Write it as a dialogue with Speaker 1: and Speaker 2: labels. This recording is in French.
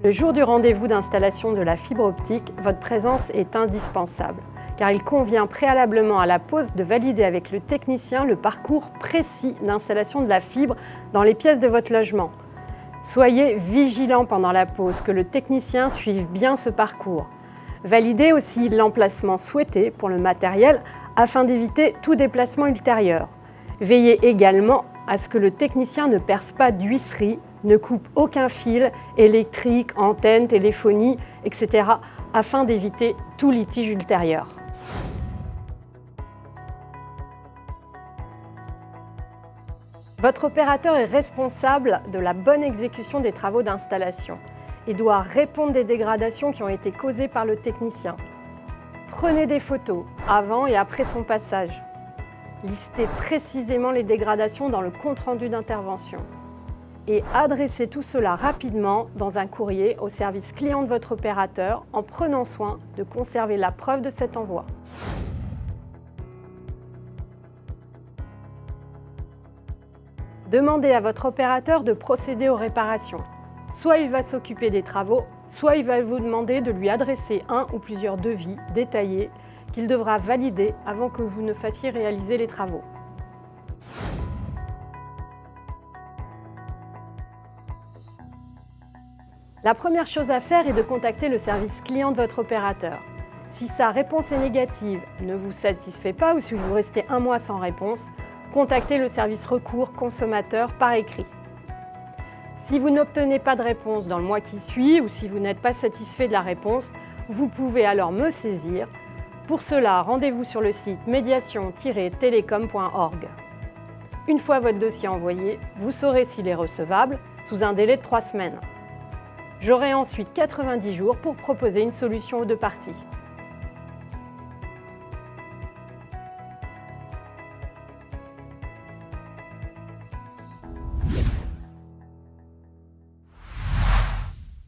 Speaker 1: Le jour du rendez-vous d'installation de la fibre optique, votre présence est indispensable, car il convient préalablement à la pose de valider avec le technicien le parcours précis d'installation de la fibre dans les pièces de votre logement. Soyez vigilant pendant la pose, que le technicien suive bien ce parcours. Validez aussi l'emplacement souhaité pour le matériel afin d'éviter tout déplacement ultérieur. Veillez également à ce que le technicien ne perce pas d'huisserie, ne coupe aucun fil électrique, antenne, téléphonie, etc. afin d'éviter tout litige ultérieur. Votre opérateur est responsable de la bonne exécution des travaux d'installation et doit répondre des dégradations qui ont été causées par le technicien. Prenez des photos avant et après son passage. Listez précisément les dégradations dans le compte-rendu d'intervention. Et adressez tout cela rapidement dans un courrier au service client de votre opérateur en prenant soin de conserver la preuve de cet envoi. Demandez à votre opérateur de procéder aux réparations. Soit il va s'occuper des travaux, soit il va vous demander de lui adresser un ou plusieurs devis détaillés qu'il devra valider avant que vous ne fassiez réaliser les travaux. La première chose à faire est de contacter le service client de votre opérateur. Si sa réponse est négative, ne vous satisfait pas ou si vous restez un mois sans réponse, contactez le service recours consommateur par écrit. Si vous n'obtenez pas de réponse dans le mois qui suit ou si vous n'êtes pas satisfait de la réponse, vous pouvez alors me saisir. Pour cela, rendez-vous sur le site médiation-télécom.org. Une fois votre dossier envoyé, vous saurez s'il est recevable sous un délai de 3 semaines. J'aurai ensuite 90 jours pour proposer une solution aux deux parties.